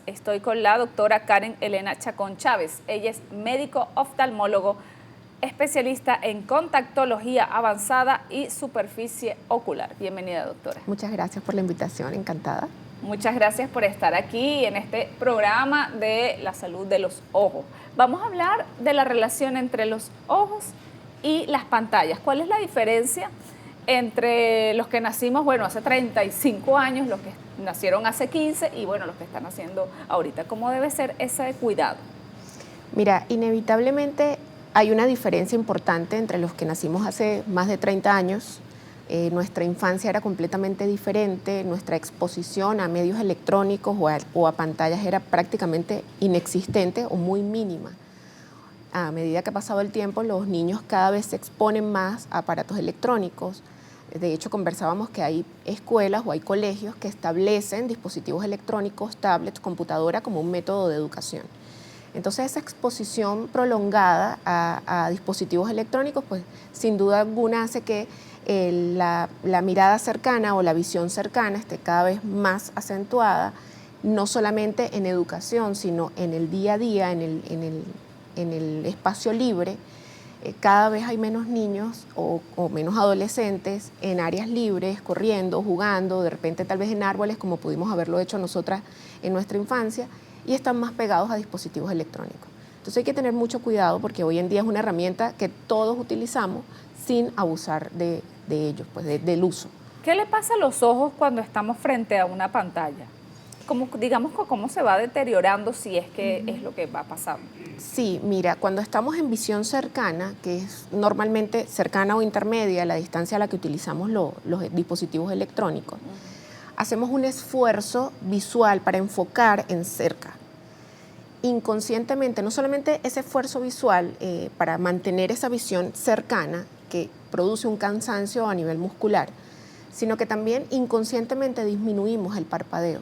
Estoy con la doctora Karen Elena Chacón Chávez. Ella es médico oftalmólogo, especialista en contactología avanzada y superficie ocular. Bienvenida, doctora. Muchas gracias por la invitación, encantada. Muchas gracias por estar aquí en este programa de la salud de los ojos. Vamos a hablar de la relación entre los ojos y las pantallas. ¿Cuál es la diferencia entre los que nacimos, hace 35 años, los que nacieron hace 15 y, los que están haciendo ahorita? ¿Cómo debe ser ese cuidado? Mira, inevitablemente hay una diferencia importante entre los que nacimos hace más de 30 años. Nuestra infancia era completamente diferente, nuestra exposición a medios electrónicos o a pantallas era prácticamente inexistente o muy mínima. A medida que ha pasado el tiempo, los niños cada vez se exponen más a aparatos electrónicos. De hecho, conversábamos que hay escuelas o hay colegios que establecen dispositivos electrónicos, tablets, computadora como un método de educación. Entonces, esa exposición prolongada a dispositivos electrónicos, pues sin duda alguna hace que la mirada cercana o la visión cercana esté cada vez más acentuada, no solamente en educación, sino en el día a día, en el espacio libre. Cada vez hay menos niños o menos adolescentes en áreas libres, corriendo, jugando, de repente tal vez en árboles, como pudimos haberlo hecho nosotras en nuestra infancia, y están más pegados a dispositivos electrónicos. Entonces hay que tener mucho cuidado porque hoy en día es una herramienta que todos utilizamos sin abusar de ellos, pues del uso. ¿Qué le pasa a los ojos cuando estamos frente a una pantalla? ¿Cómo se va deteriorando si es que es lo que va pasando? Sí, mira, cuando estamos en visión cercana, que es normalmente cercana o intermedia, la distancia a la que utilizamos los dispositivos electrónicos, hacemos un esfuerzo visual para enfocar en cerca. Inconscientemente, no solamente ese esfuerzo visual para mantener esa visión cercana, que produce un cansancio a nivel muscular, sino que también inconscientemente disminuimos el parpadeo.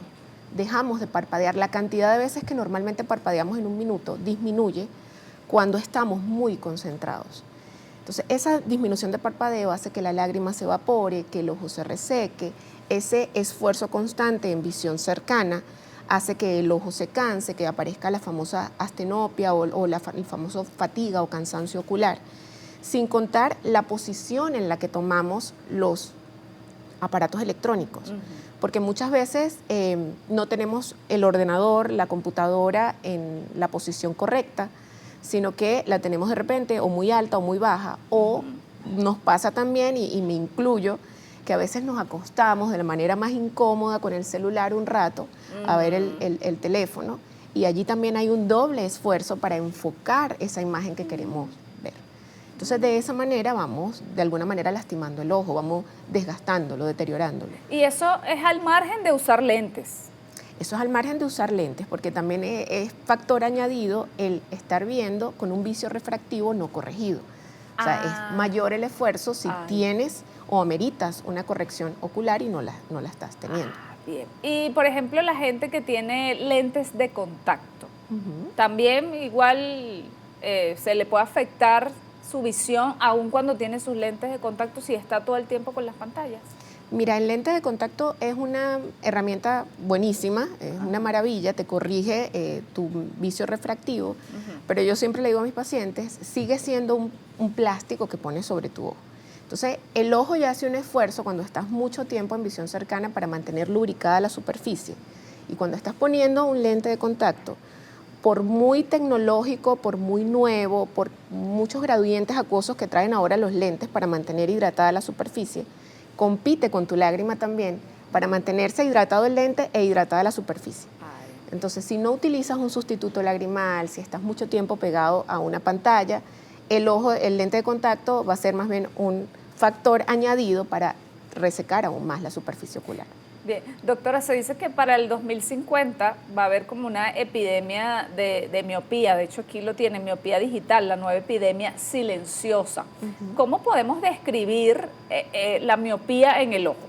Dejamos de parpadear. La cantidad de veces que normalmente parpadeamos en un minuto disminuye cuando estamos muy concentrados. Entonces, esa disminución de parpadeo hace que la lágrima se evapore, que el ojo se reseque. Ese esfuerzo constante en visión cercana hace que el ojo se canse, que aparezca la famosa astenopia o el famoso fatiga o cansancio ocular, sin contar la posición en la que tomamos los aparatos electrónicos. Porque muchas veces no tenemos el ordenador, la computadora en la posición correcta, sino que la tenemos de repente o muy alta o muy baja, o nos pasa también, y me incluyo, que a veces nos acostamos de la manera más incómoda con el celular un rato a ver el teléfono, y allí también hay un doble esfuerzo para enfocar esa imagen que queremos ver. Entonces, de esa manera vamos, de alguna manera, lastimando el ojo, vamos desgastándolo, deteriorándolo. Y eso es al margen de usar lentes. Eso es al margen de usar lentes, porque también es factor añadido el estar viendo con un vicio refractivo no corregido. O sea, es mayor el esfuerzo si tienes o ameritas una corrección ocular y no la estás teniendo. Bien. Y, por ejemplo, la gente que tiene lentes de contacto, también igual se le puede afectar su visión, aun cuando tiene sus lentes de contacto, si está todo el tiempo con las pantallas. Mira, el lente de contacto es una herramienta buenísima, es una maravilla, te corrige tu vicio refractivo, pero yo siempre le digo a mis pacientes, sigue siendo un plástico que pones sobre tu ojo. Entonces, el ojo ya hace un esfuerzo cuando estás mucho tiempo en visión cercana para mantener lubricada la superficie. Y cuando estás poniendo un lente de contacto, por muy tecnológico, por muy nuevo, por muchos gradientes acuosos que traen ahora los lentes para mantener hidratada la superficie, compite con tu lágrima también para mantenerse hidratado el lente e hidratada la superficie. Entonces, si no utilizas un sustituto lagrimal, si estás mucho tiempo pegado a una pantalla, el lente de contacto va a ser más bien un factor añadido para resecar aún más la superficie ocular. Bien, doctora, se dice que para el 2050 va a haber como una epidemia de miopía. De hecho, aquí lo tiene, miopía digital, la nueva epidemia silenciosa. ¿Cómo podemos describir la miopía en el ojo?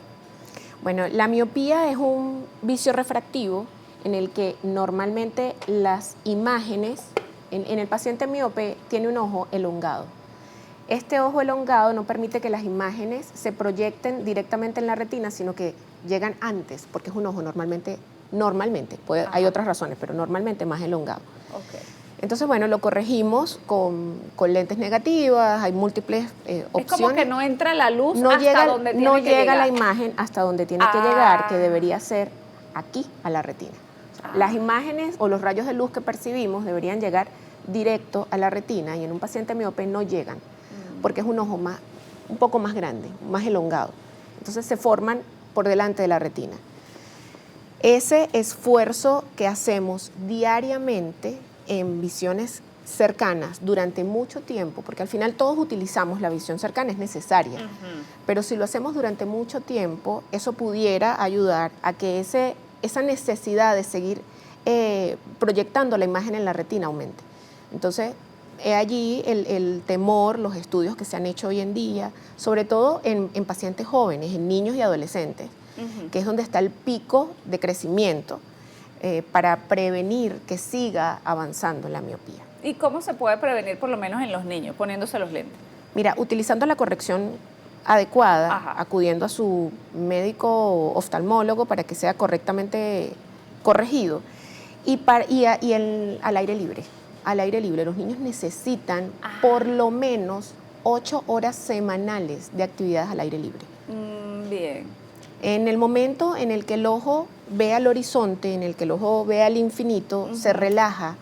Bueno, la miopía es un vicio refractivo en el que normalmente las imágenes, en el paciente miope tiene un ojo elongado. Este ojo elongado no permite que las imágenes se proyecten directamente en la retina, sino que llegan antes, porque es un ojo normalmente normalmente, hay otras razones, pero normalmente más elongado. Ok. Entonces, bueno, lo corregimos con lentes negativas, hay múltiples opciones. Es como que no entra la luz no hasta llega, donde tiene no que llega llegar. la imagen hasta donde tiene que llegar, que debería ser aquí, a la retina. O sea, las imágenes o los rayos de luz que percibimos deberían llegar directo a la retina y en un paciente miope no llegan, porque es un ojo un poco más grande, más elongado. Entonces se forman por delante de la retina. Ese esfuerzo que hacemos diariamente en visiones cercanas durante mucho tiempo, porque al final todos utilizamos la visión cercana, es necesaria, pero si lo hacemos durante mucho tiempo, eso pudiera ayudar a que esa necesidad de seguir proyectando la imagen en la retina aumente. Entonces, allí el temor, los estudios que se han hecho hoy en día, sobre todo en pacientes jóvenes, en niños y adolescentes, que es donde está el pico de crecimiento, para prevenir que siga avanzando la miopía. ¿Y cómo se puede prevenir, por lo menos en los niños, poniéndose los lentes? Mira, utilizando la corrección adecuada, Ajá. acudiendo a su médico oftalmólogo para que sea correctamente corregido, al aire libre. Al aire libre, los niños necesitan por lo menos 8 horas semanales de actividades al aire libre. Bien. En el momento en el que el ojo ve al horizonte, en el que el ojo ve al infinito, se relaja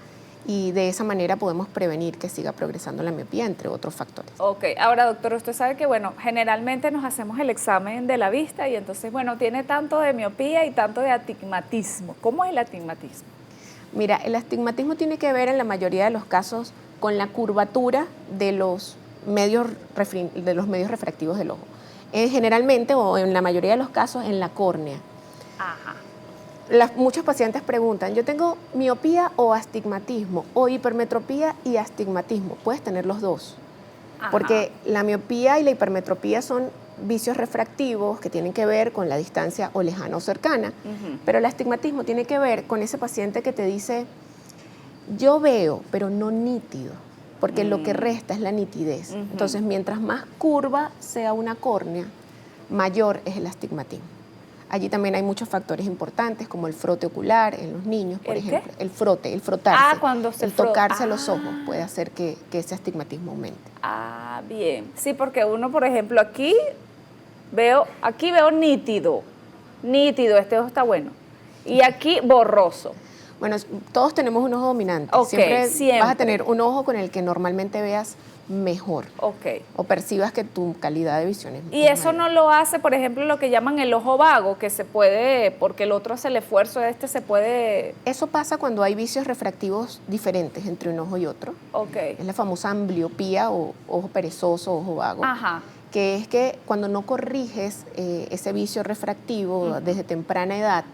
y de esa manera podemos prevenir que siga progresando la miopía, entre otros factores. Ok, ahora doctor, usted sabe que, bueno, generalmente nos hacemos el examen de la vista y entonces, bueno, tiene tanto de miopía y tanto de astigmatismo. ¿Cómo es el astigmatismo? Mira, el astigmatismo tiene que ver en la mayoría de los casos con la curvatura de los medios refractivos del ojo. Generalmente, o en la mayoría de los casos, en la córnea. Ajá. Muchos pacientes preguntan, yo tengo miopía o astigmatismo, o hipermetropía y astigmatismo. Puedes tener los dos, porque la miopía y la hipermetropía son vicios refractivos que tienen que ver con la distancia o lejana o cercana, pero el astigmatismo tiene que ver con ese paciente que te dice, yo veo, pero no nítido, porque lo que resta es la nitidez. Entonces, mientras más curva sea una córnea, mayor es el astigmatismo. Allí también hay muchos factores importantes, como el frote ocular en los niños, por ejemplo. ¿Qué? El frote, el frotarse, cuando se el tocarse los ojos puede hacer que ese astigmatismo aumente. Bien. Sí, porque uno, por ejemplo, aquí veo nítido, este ojo está bueno, y aquí borroso. Bueno, todos tenemos un ojo dominante. Okay, siempre vas a tener un ojo con el que normalmente veas mejor. Okay. O percibas que tu calidad de visión es Y eso no lo hace, por ejemplo, lo que llaman el ojo vago, que se puede, porque el otro hace el esfuerzo, se puede... Eso pasa cuando hay vicios refractivos diferentes entre un ojo y otro. Okay. Es la famosa ambliopía o ojo perezoso, ojo vago. Ajá. Que es que cuando no corriges ese vicio refractivo desde temprana edad,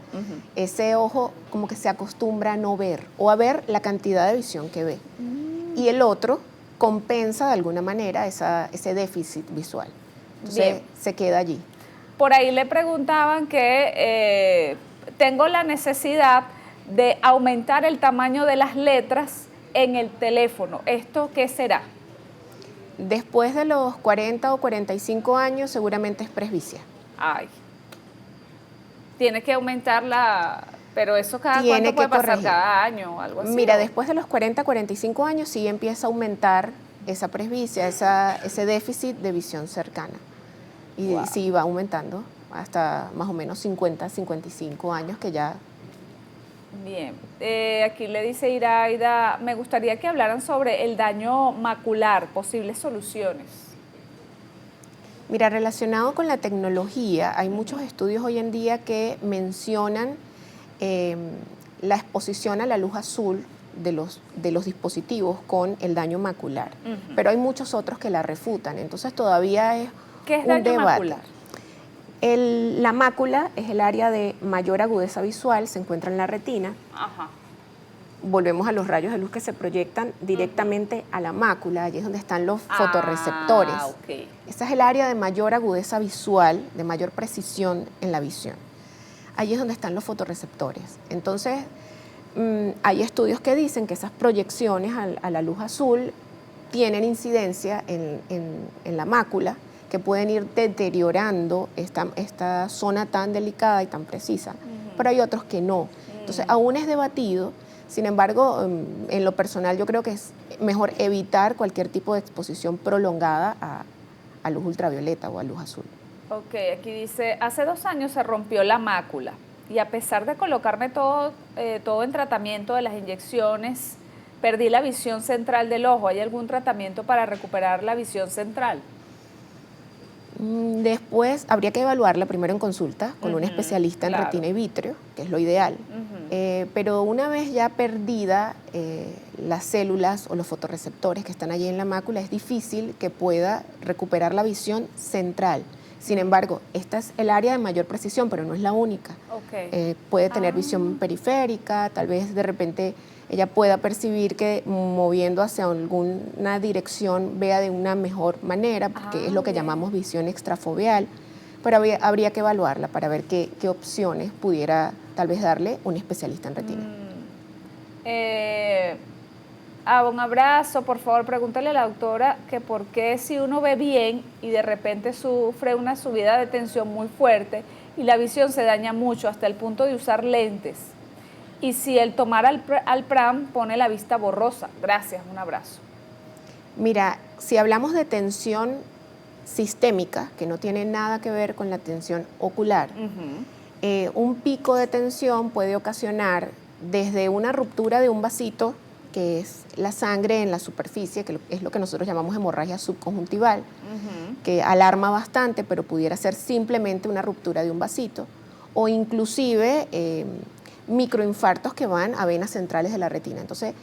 ese ojo como que se acostumbra a no ver o a ver la cantidad de visión que ve. Y el otro compensa de alguna manera ese déficit visual. Entonces se queda allí. Por ahí le preguntaban que tengo la necesidad de aumentar el tamaño de las letras en el teléfono. ¿Esto qué será? Después de los 40 o 45 años seguramente es presbicia. Ay. Tiene que aumentarla, pero eso ¿cuánto puede pasar? ¿Cada año o algo así? Mira, después de los 40, 45 años sí empieza a aumentar esa presbicia, ese déficit de visión cercana. Y sí va aumentando hasta más o menos 50, 55 años que ya... Bien, aquí le dice Iraida, me gustaría que hablaran sobre el daño macular, posibles soluciones. Mira, relacionado con la tecnología, hay muchos estudios hoy en día que mencionan la exposición a la luz azul de los dispositivos con el daño macular, pero hay muchos otros que la refutan, entonces todavía es ¿Qué es daño macular? La mácula es el área de mayor agudeza visual, se encuentra en la retina. Ajá. Volvemos a los rayos de luz que se proyectan directamente a la mácula, allí es donde están los fotorreceptores. Okay. Esa es el área de mayor agudeza visual, de mayor precisión en la visión. Allí es donde están los fotorreceptores. Entonces, hay estudios que dicen que esas proyecciones a la luz azul tienen incidencia en la mácula, que pueden ir deteriorando esta zona tan delicada y tan precisa pero hay otros que no. Entonces, aún es debatido. Sin embargo, en lo personal yo creo que es mejor evitar cualquier tipo de exposición prolongada a luz ultravioleta o a luz azul. Ok, aquí dice, hace 2 años se rompió la mácula y a pesar de colocarme todo en tratamiento de las inyecciones, perdí la visión central del ojo. ¿Hay algún tratamiento para recuperar la visión central? Después habría que evaluarla primero en consulta con un especialista en retina y vítreo, que es lo ideal. Pero una vez ya perdida las células o los fotorreceptores que están allí en la mácula, es difícil que pueda recuperar la visión central. Sin embargo, esta es el área de mayor precisión, pero no es la única. Puede tener visión periférica, tal vez de repente ella pueda percibir que moviendo hacia alguna dirección vea de una mejor manera, porque es lo que llamamos visión extrafoveal, pero habría que evaluarla para ver qué opciones pudiera tal vez darle un especialista en retina. Un abrazo, por favor, pregúntale a la doctora que por qué si uno ve bien y de repente sufre una subida de tensión muy fuerte y la visión se daña mucho hasta el punto de usar lentes. Y si el tomar Alpram pone la vista borrosa. Gracias, un abrazo. Mira, si hablamos de tensión sistémica, que no tiene nada que ver con la tensión ocular, un pico de tensión puede ocasionar desde una ruptura de un vasito, que es la sangre en la superficie, que es lo que nosotros llamamos hemorragia subconjuntival, que alarma bastante, pero pudiera ser simplemente una ruptura de un vasito, o inclusive microinfartos que van a venas centrales de la retina, entonces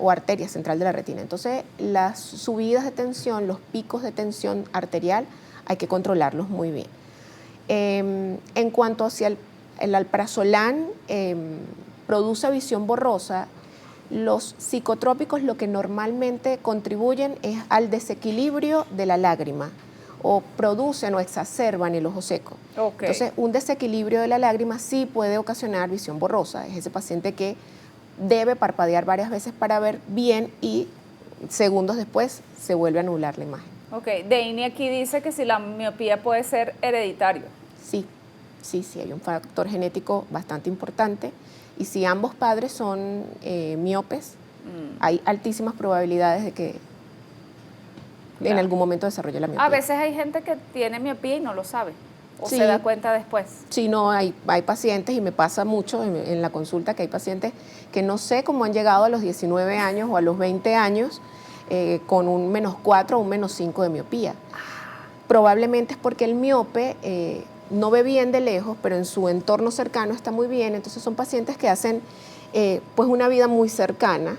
o arteria central de la retina. Entonces, las subidas de tensión, los picos de tensión arterial, hay que controlarlos muy bien. En cuanto hacia el alprazolam, produce visión borrosa. Los psicotrópicos lo que normalmente contribuyen es al desequilibrio de la lágrima, o producen o exacerban el ojo seco. Entonces, un desequilibrio de la lágrima sí puede ocasionar visión borrosa. Es ese paciente que debe parpadear varias veces para ver bien y segundos después se vuelve a nublar la imagen. Deini aquí dice que si la miopía puede ser hereditario. Sí, hay un factor genético bastante importante. Y si ambos padres son miopes, hay altísimas probabilidades de que en algún momento desarrolle la miopía. A veces hay gente que tiene miopía y no lo sabe, o sí, se da cuenta después. Sí, no, hay pacientes, y me pasa mucho en la consulta, que hay pacientes que no sé cómo han llegado a los 19 años o a los 20 años con un -4 o un -5 de miopía. Probablemente es porque el miope no ve bien de lejos, pero en su entorno cercano está muy bien. Entonces son pacientes que hacen pues una vida muy cercana,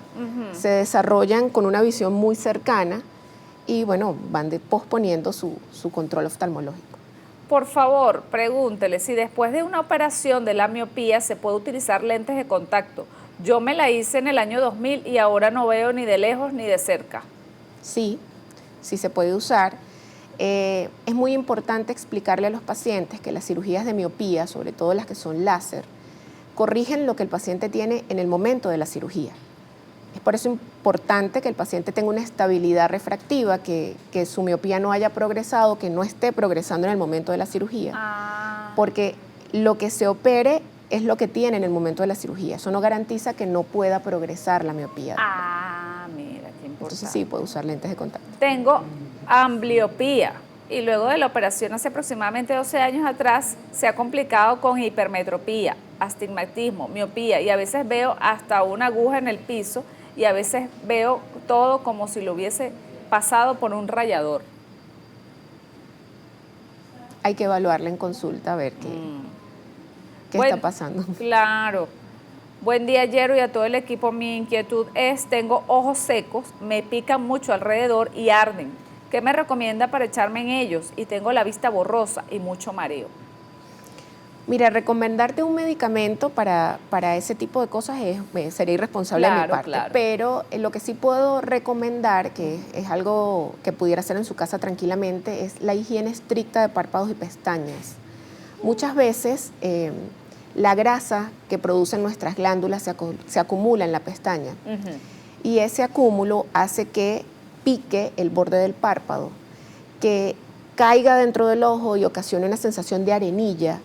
se desarrollan con una visión muy cercana y bueno, van posponiendo su control oftalmológico. Por favor, pregúntele si después de una operación de la miopía se puede utilizar lentes de contacto. Yo me la hice en el año 2000 y ahora no veo ni de lejos ni de cerca. Sí se puede usar. Es muy importante explicarle a los pacientes que las cirugías de miopía, sobre todo las que son láser, corrigen lo que el paciente tiene en el momento de la cirugía. Es por eso importante que el paciente tenga una estabilidad refractiva, que su miopía no haya progresado, que no esté progresando en el momento de la cirugía, porque lo que se opere es lo que tiene en el momento de la cirugía. Eso no garantiza que no pueda progresar la miopía. Mira, qué importante. Entonces sí, puede usar lentes de contacto. Tengo ambliopía y luego de la operación hace aproximadamente 12 años atrás se ha complicado con hipermetropía, astigmatismo, miopía y a veces veo hasta una aguja en el piso y a veces veo todo como si lo hubiese pasado por un rallador. Hay que evaluarla en consulta a ver qué está pasando. Claro. Buen día, Yero, y a todo el equipo. Mi inquietud es, tengo ojos secos, me pican mucho alrededor y arden. ¿Qué me recomienda para echarme en ellos? Y tengo la vista borrosa y mucho mareo. Mira, recomendarte un medicamento para ese tipo de cosas sería irresponsable de mi parte. Pero lo que sí puedo recomendar, que es algo que pudiera hacer en su casa tranquilamente, es la higiene estricta de párpados y pestañas. Muchas veces la grasa que producen nuestras glándulas se acumula en la pestaña y ese acúmulo hace que pique el borde del párpado, que caiga dentro del ojo y ocasione una sensación de arenilla,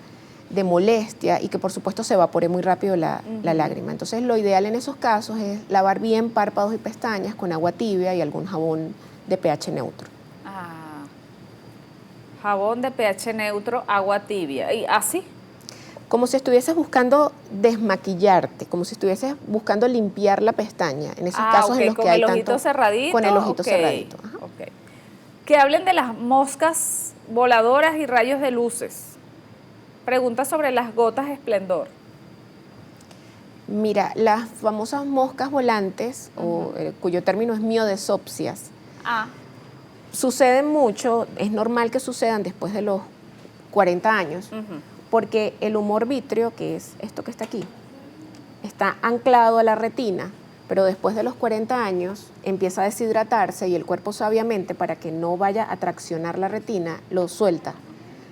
de molestia y que por supuesto se evapore muy rápido la lágrima. Entonces lo ideal en esos casos es lavar bien párpados y pestañas con agua tibia y algún jabón de pH neutro. Jabón de pH neutro, agua tibia. ¿Y así? Como si estuvieses buscando desmaquillarte, como si estuvieses buscando limpiar la pestaña. En esos casos en los que hay tanto... ¿Con el ojito cerradito? Con el ojito cerradito. Okay. Que hablen de las moscas voladoras y rayos de luces. Pregunta sobre las gotas esplendor. Mira, las famosas moscas volantes, cuyo término es miodesopsias, suceden mucho, es normal que sucedan después de los 40 años, porque el humor vítreo, que es esto que está aquí, está anclado a la retina, pero después de los 40 años empieza a deshidratarse y el cuerpo sabiamente, para que no vaya a traccionar la retina, lo suelta.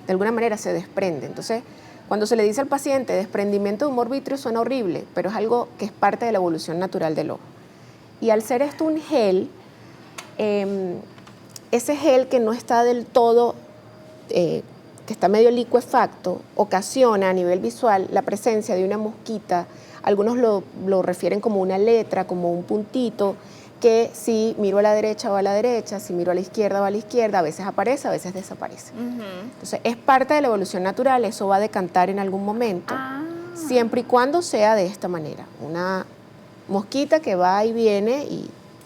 De alguna manera se desprende. Entonces, cuando se le dice al paciente desprendimiento de humor vítreo suena horrible, pero es algo que es parte de la evolución natural del ojo. Y al ser esto un gel, ese gel que no está del todo, que está medio licuefacto, ocasiona a nivel visual la presencia de una mosquita. Algunos lo refieren como una letra, como un puntito, que si miro a la derecha va a la derecha, si miro a la izquierda va a la izquierda, a veces aparece, a veces desaparece. Entonces es parte de la evolución natural, eso va a decantar en algún momento, siempre y cuando sea de esta manera, una mosquita que va y viene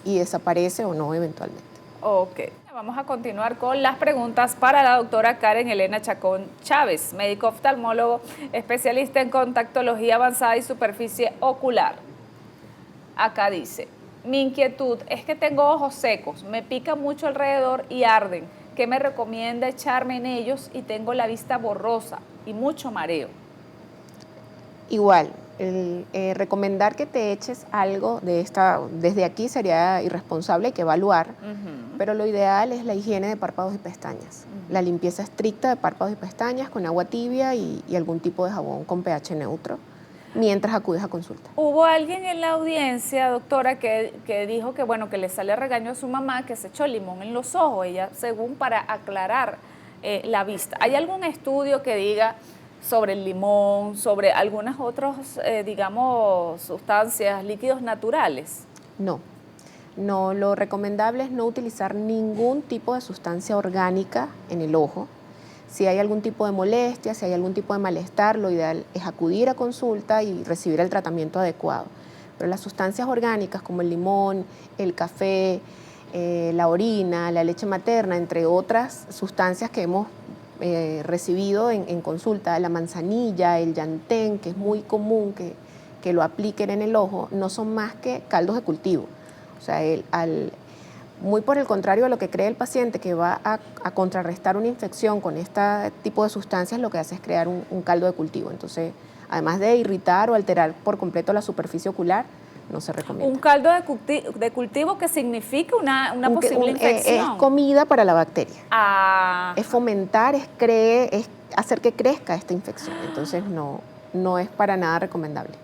y desaparece o no eventualmente. Ok. Vamos a continuar con las preguntas para la doctora Karen Elena Chacón Chávez, médico oftalmólogo, especialista en contactología avanzada y superficie ocular. Acá dice: mi inquietud es que tengo ojos secos, me pica mucho alrededor y arden. ¿Qué me recomienda echarme en ellos? Y tengo la vista borrosa y mucho mareo. Igual, recomendar que te eches algo desde aquí sería irresponsable, hay que evaluar, pero lo ideal es la higiene de párpados y pestañas, la limpieza estricta de párpados y pestañas con agua tibia y algún tipo de jabón con pH neutro, mientras acudes a consulta. Hubo alguien en la audiencia, doctora, que dijo que, bueno, que le sale regaño a su mamá que se echó limón en los ojos, ella, según para aclarar la vista. ¿Hay algún estudio que diga sobre el limón, sobre algunas otras, digamos, sustancias, líquidos naturales? No, lo recomendable es no utilizar ningún tipo de sustancia orgánica en el ojo. Si hay algún tipo de molestia, si hay algún tipo de malestar, lo ideal es acudir a consulta y recibir el tratamiento adecuado. Pero las sustancias orgánicas como el limón, el café, la orina, la leche materna, entre otras sustancias que hemos recibido en consulta, la manzanilla, el llantén, que es muy común que lo apliquen en el ojo, no son más que caldos de cultivo. O sea, muy por el contrario a lo que cree el paciente, que va a contrarrestar una infección con este tipo de sustancias, lo que hace es crear un caldo de cultivo. Entonces, además de irritar o alterar por completo la superficie ocular, no se recomienda. ¿Un caldo de cultivo que significa una posible infección? Es comida para la bacteria. Es fomentar, es hacer que crezca esta infección. Entonces, no es para nada recomendable.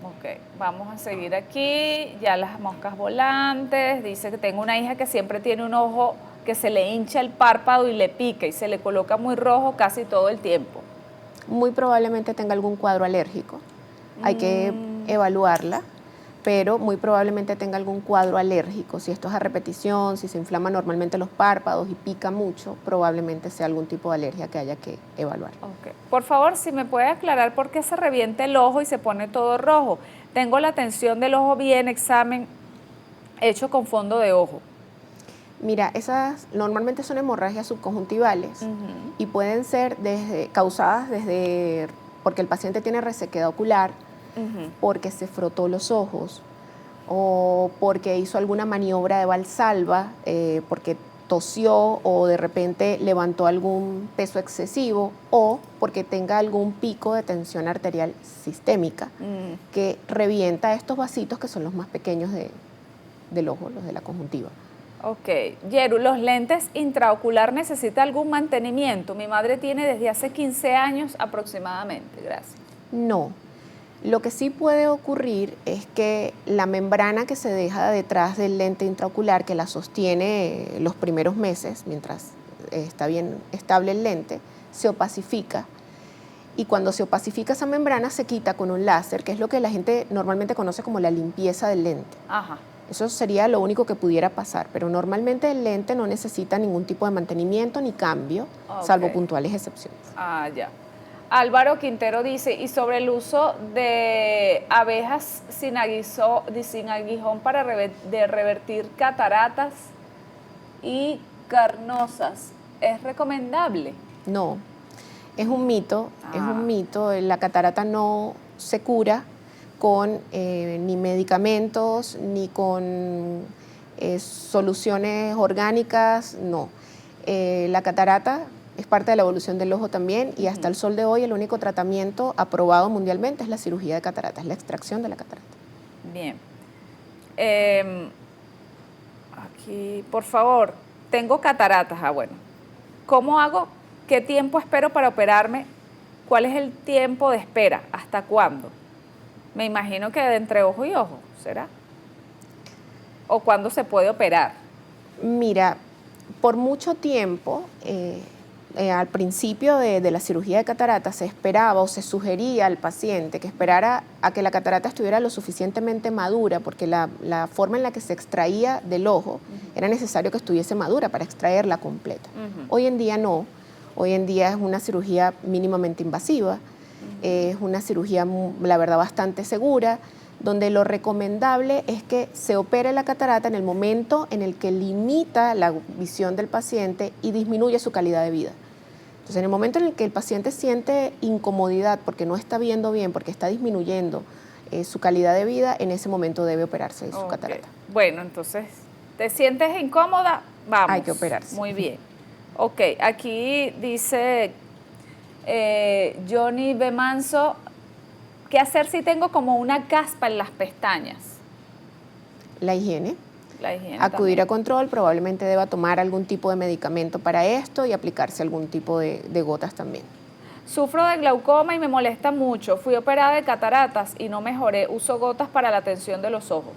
Ok, vamos a seguir aquí. Ya las moscas volantes. Dice que tengo una hija que siempre tiene un ojo que se le hincha el párpado y le pica y se le coloca muy rojo casi todo el tiempo. Muy probablemente tenga algún cuadro alérgico. Hay que evaluarla, pero muy probablemente tenga algún cuadro alérgico. Si esto es a repetición, si se inflaman normalmente los párpados y pica mucho, probablemente sea algún tipo de alergia que haya que evaluar. Okay. Por favor, si me puede aclarar por qué se revienta el ojo y se pone todo rojo. Tengo la tensión del ojo bien, examen hecho con fondo de ojo. Mira, esas normalmente son hemorragias subconjuntivales y pueden ser causadas porque el paciente tiene resequedad ocular, porque se frotó los ojos o porque hizo alguna maniobra de valsalva, porque tosió o de repente levantó algún peso excesivo o porque tenga algún pico de tensión arterial sistémica que revienta estos vasitos que son los más pequeños del ojo, los de la conjuntiva. Ok. Yeru, ¿los lentes intraocular necesita algún mantenimiento? Mi madre tiene desde hace 15 años aproximadamente. Gracias. No. Lo que sí puede ocurrir es que la membrana que se deja detrás del lente intraocular, que la sostiene los primeros meses, mientras está bien estable el lente, se opacifica y cuando se opacifica esa membrana se quita con un láser, que es lo que la gente normalmente conoce como la limpieza del lente. Ajá. Eso sería lo único que pudiera pasar, pero normalmente el lente no necesita ningún tipo de mantenimiento ni cambio, salvo puntuales excepciones. Ah, ya. Álvaro Quintero dice, y sobre el uso de abejas sin aguijón para revertir cataratas y carnosas, ¿es recomendable? No, es un mito, es un mito. La catarata no se cura con ni medicamentos, ni con soluciones orgánicas, no. La catarata es parte de la evolución del ojo también y hasta el sol de hoy el único tratamiento aprobado mundialmente es la cirugía de catarata, es la extracción de la catarata. Bien. Aquí, por favor, tengo cataratas. Bueno, ¿cómo hago? ¿Qué tiempo espero para operarme? ¿Cuál es el tiempo de espera? ¿Hasta cuándo? Me imagino que de entre ojo y ojo, ¿será? ¿O cuándo se puede operar? Mira, por mucho tiempo, al principio de la cirugía de catarata se esperaba o se sugería al paciente que esperara a que la catarata estuviera lo suficientemente madura, porque la forma en la que se extraía del ojo era necesario que estuviese madura para extraerla completa. Hoy en día no, hoy en día es una cirugía mínimamente invasiva, es una cirugía, la verdad, bastante segura, donde lo recomendable es que se opere la catarata en el momento en el que limita la visión del paciente y disminuye su calidad de vida. Entonces, en el momento en el que el paciente siente incomodidad porque no está viendo bien, porque está disminuyendo su calidad de vida, en ese momento debe operarse su catarata. Bueno, entonces, ¿te sientes incómoda? Vamos. Hay que operarse. Muy bien. Ok, aquí dice Johnny B. Manso, ¿qué hacer si tengo como una caspa en las pestañas? La higiene. también. Acudir a control, probablemente deba tomar algún tipo de medicamento para esto y aplicarse algún tipo de gotas también. Sufro de glaucoma y me molesta mucho. Fui operada de cataratas y no mejoré. Uso gotas para la tensión de los ojos.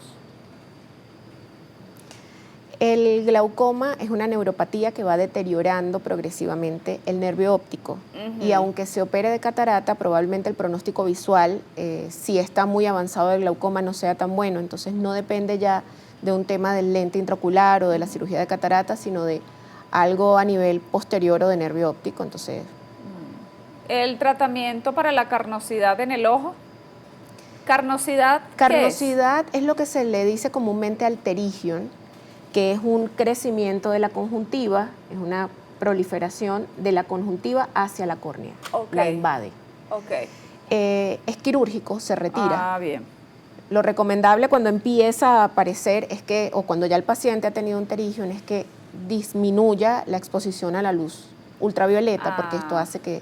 El glaucoma es una neuropatía que va deteriorando progresivamente el nervio óptico y aunque se opere de catarata, probablemente el pronóstico visual, si está muy avanzado el glaucoma, no sea tan bueno. Entonces no depende ya de un tema del lente intraocular o de la cirugía de catarata, sino de algo a nivel posterior o de nervio óptico. Entonces, ¿el tratamiento para la carnosidad en el ojo? ¿Carnosidad qué es? Carnosidad es lo que se le dice comúnmente alterigion, que es un crecimiento de la conjuntiva, es una proliferación de la conjuntiva hacia la córnea, la invade. Es quirúrgico, se retira. Ah, bien. Lo recomendable cuando empieza a aparecer es que, o cuando ya el paciente ha tenido un pterigion, es que disminuya la exposición a la luz ultravioleta, porque esto hace que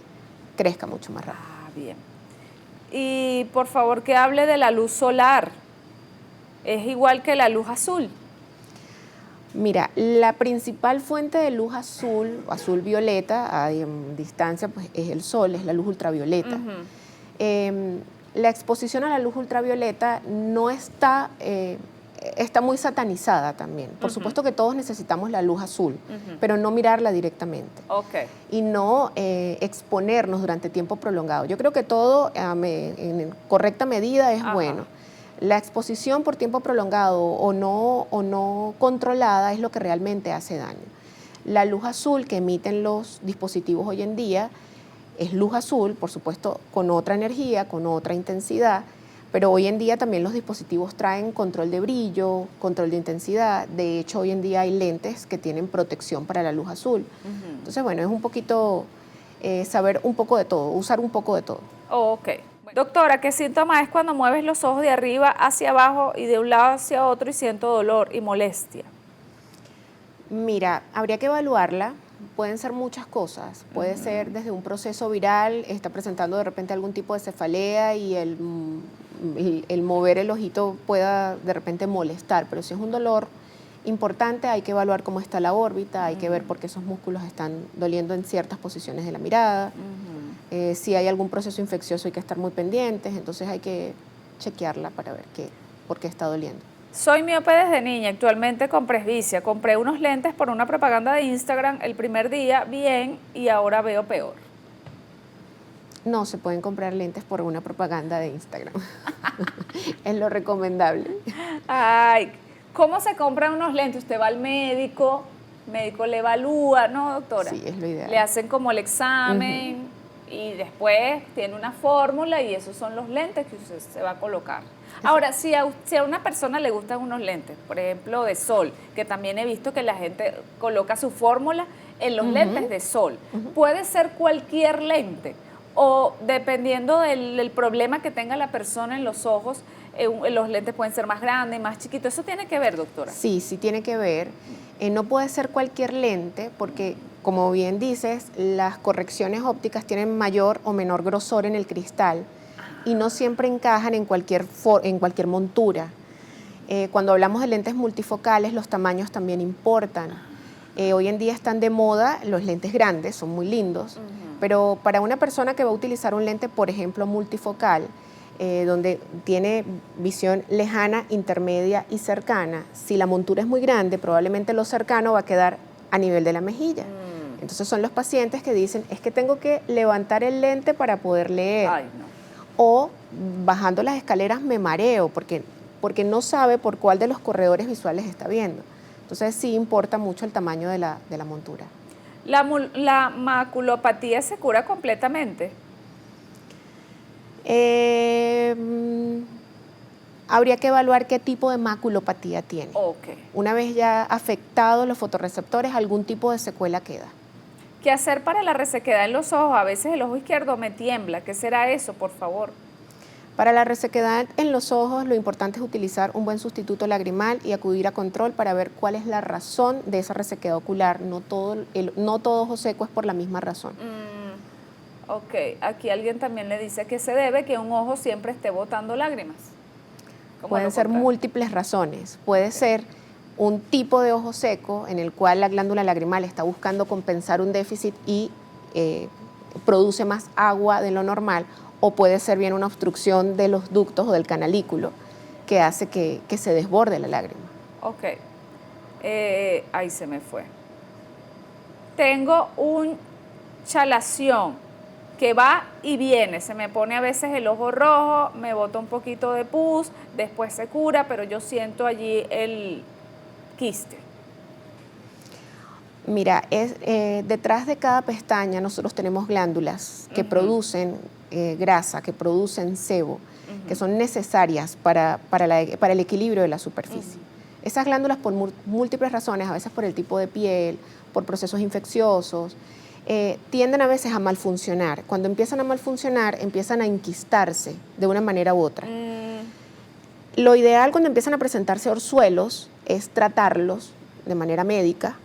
crezca mucho más rápido. Ah, bien. Y por favor que hable de la luz solar. ¿Es igual que la luz azul? Mira, la principal fuente de luz azul, azul violeta, a distancia, pues es el sol, es la luz ultravioleta. La exposición a la luz ultravioleta no está, está muy satanizada también. Por supuesto que todos necesitamos la luz azul, pero no mirarla directamente. Y no exponernos durante tiempo prolongado. Yo creo que todo en correcta medida es bueno. La exposición por tiempo prolongado o no controlada es lo que realmente hace daño. La luz azul que emiten los dispositivos hoy en día es luz azul, por supuesto, con otra energía, con otra intensidad, pero hoy en día también los dispositivos traen control de brillo, control de intensidad. De hecho, hoy en día hay lentes que tienen protección para la luz azul. Entonces, bueno, es un poquito saber un poco de todo, usar un poco de todo. Doctora, ¿qué síntoma es cuando mueves los ojos de arriba hacia abajo y de un lado hacia otro y siento dolor y molestia? Mira, habría que evaluarla. Pueden ser muchas cosas. Puede ser desde un proceso viral, está presentando de repente algún tipo de cefalea y el mover el ojito pueda de repente molestar, pero si es un dolor importante hay que evaluar cómo está la órbita, hay que ver por qué esos músculos están doliendo en ciertas posiciones de la mirada. Si hay algún proceso infeccioso hay que estar muy pendientes, entonces hay que chequearla para ver por qué está doliendo. Soy miope desde niña, actualmente con presbicia. Compré unos lentes por una propaganda de Instagram el primer día, bien, y ahora veo peor. No, se pueden comprar lentes por una propaganda de Instagram. Es lo recomendable. Ay, ¿cómo se compran unos lentes? Usted va al médico le evalúa, ¿no, doctora? Sí, es lo ideal. Le hacen como el examen y después tiene una fórmula y esos son los lentes que usted se va a colocar. Ahora, si a una persona le gustan unos lentes, por ejemplo, de sol, que también he visto que la gente coloca su fórmula en los lentes de sol, ¿puede ser cualquier lente? O dependiendo del problema que tenga la persona en los ojos, los lentes pueden ser más grandes, más chiquitos. ¿Eso tiene que ver, doctora? Sí, sí tiene que ver. No puede ser cualquier lente porque, como bien dices, las correcciones ópticas tienen mayor o menor grosor en el cristal y no siempre encajan en cualquier montura. Cuando hablamos de lentes multifocales, los tamaños también importan. Hoy en día están de moda los lentes grandes, son muy lindos, pero para una persona que va a utilizar un lente, por ejemplo, multifocal, donde tiene visión lejana, intermedia y cercana, si la montura es muy grande, probablemente lo cercano va a quedar a nivel de la mejilla. Entonces son los pacientes que dicen, es que tengo que levantar el lente para poder leer. Ay, no. O bajando las escaleras me mareo porque no sabe por cuál de los corredores visuales está viendo. Entonces sí importa mucho el tamaño de la montura. ¿La maculopatía se cura completamente? Habría que evaluar qué tipo de maculopatía tiene. Okay. Una vez ya afectados los fotorreceptores, algún tipo de secuela queda. ¿Qué hacer para la resequedad en los ojos? A veces el ojo izquierdo me tiembla. ¿Qué será eso, por favor? Para la resequedad en los ojos, lo importante es utilizar un buen sustituto lagrimal y acudir a control para ver cuál es la razón de esa resequedad ocular. No todo ojo seco es por la misma razón. Ok, aquí alguien también le dice que se debe que un ojo siempre esté botando lágrimas. Pueden ser múltiples razones. Puede ser un tipo de ojo seco en el cual la glándula lagrimal está buscando compensar un déficit y produce más agua de lo normal, o puede ser bien una obstrucción de los ductos o del canalículo que hace que se desborde la lágrima. Ok, ahí se me fue. Tengo un chalación que va y viene, se me pone a veces el ojo rojo, me bota un poquito de pus, después se cura, pero yo siento allí el quiste. Mira, detrás de cada pestaña nosotros tenemos glándulas que producen grasa, que producen sebo, que son necesarias para el equilibrio de la superficie. Esas glándulas, por múltiples razones, a veces por el tipo de piel, por procesos infecciosos, tienden a veces a malfuncionar. Cuando empiezan a malfuncionar, empiezan a enquistarse de una manera u otra. Lo ideal cuando empiezan a presentarse orzuelos es tratarlos de manera médica.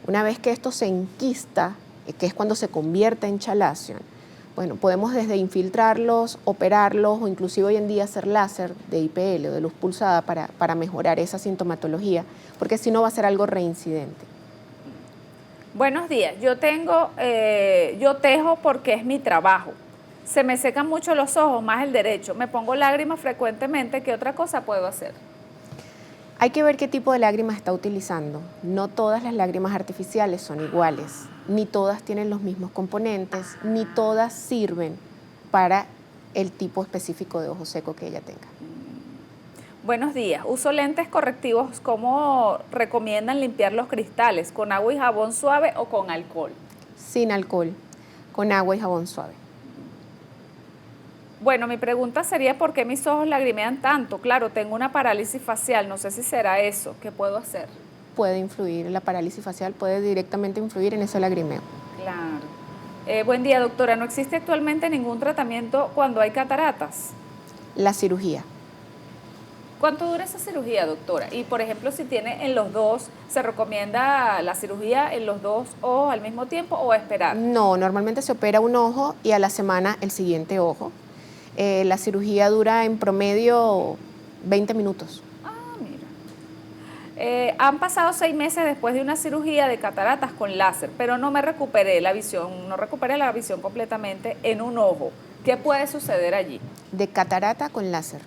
Una vez que esto se enquista, que es cuando se convierte en chalación, bueno, podemos desde infiltrarlos, operarlos o inclusive hoy en día hacer láser de IPL o de luz pulsada para mejorar esa sintomatología, porque si no va a ser algo reincidente. Buenos días, yo tejo porque es mi trabajo. Se me secan mucho los ojos, más el derecho. Me pongo lágrimas frecuentemente. ¿Qué otra cosa puedo hacer? Hay que ver qué tipo de lágrimas está utilizando. No todas las lágrimas artificiales son iguales, ni todas tienen los mismos componentes, ni todas sirven para el tipo específico de ojo seco que ella tenga. Buenos días, uso lentes correctivos. ¿Cómo recomiendan limpiar los cristales? ¿Con agua y jabón suave o con alcohol? Sin alcohol, con agua y jabón suave. Bueno, mi pregunta sería ¿por qué mis ojos lagrimean tanto? Claro, tengo una parálisis facial, no sé si será eso. ¿Qué puedo hacer? Puede influir, la parálisis facial puede directamente influir en ese lagrimeo. Claro. Buen día, doctora. ¿No existe actualmente ningún tratamiento cuando hay cataratas? La cirugía. ¿Cuánto dura esa cirugía, doctora? Y, por ejemplo, si tiene en los dos, ¿se recomienda la cirugía en los dos ojos al mismo tiempo o esperar? No, normalmente se opera un ojo y a la semana el siguiente ojo. La cirugía dura en promedio 20 minutos. Ah, mira. Han pasado 6 meses después de una cirugía de cataratas con láser, pero no me recuperé la visión, no recuperé la visión completamente en un ojo. ¿Qué puede suceder allí? De catarata con láser.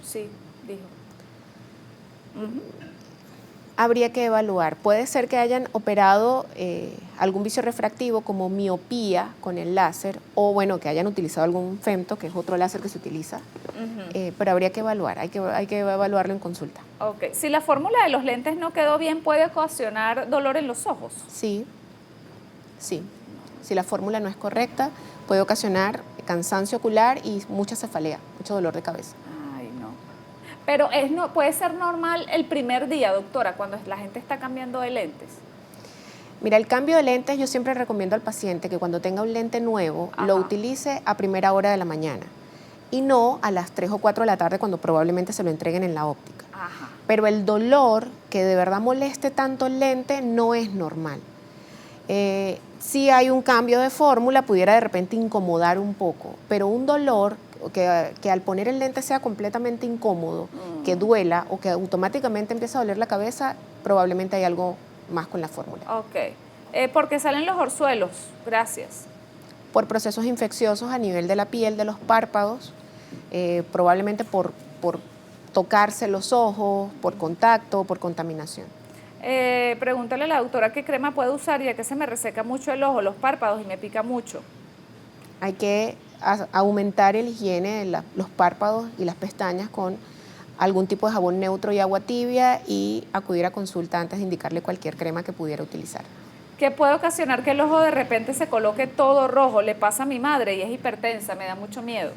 Sí, dijo. Habría que evaluar. Puede ser que hayan operado algún vicio refractivo como miopía con el láser o bueno, que hayan utilizado algún femto, que es otro láser que se utiliza, pero habría que evaluar, hay que evaluarlo en consulta. Ok, si la fórmula de los lentes no quedó bien, ¿puede ocasionar dolor en los ojos? Sí, sí. Si la fórmula no es correcta, puede ocasionar cansancio ocular y mucha cefalea, mucho dolor de cabeza. Ay, no. Pero puede ser normal el primer día, doctora, cuando la gente está cambiando de lentes. Mira, el cambio de lentes yo siempre recomiendo al paciente que cuando tenga un lente nuevo lo utilice a primera hora de la mañana y no a las 3 o 4 de la tarde cuando probablemente se lo entreguen en la óptica. Ajá. Pero el dolor que de verdad moleste tanto el lente no es normal. Si hay un cambio de fórmula pudiera de repente incomodar un poco, pero un dolor que al poner el lente sea completamente incómodo, que duela o que automáticamente empieza a doler la cabeza, probablemente hay algo más con la fórmula. Ok. Porque salen los orzuelos. Gracias. Por procesos infecciosos a nivel de la piel, de los párpados, probablemente por tocarse los ojos, por contacto, por contaminación. Pregúntale a la doctora qué crema puede usar, ya que se me reseca mucho el ojo, los párpados y me pica mucho. Hay que aumentar el higiene de los párpados y las pestañas con algún tipo de jabón neutro y agua tibia y acudir a consulta antes de indicarle cualquier crema que pudiera utilizar. ¿Qué puede ocasionar que el ojo de repente se coloque todo rojo? Le pasa a mi madre y es hipertensa, me da mucho miedo.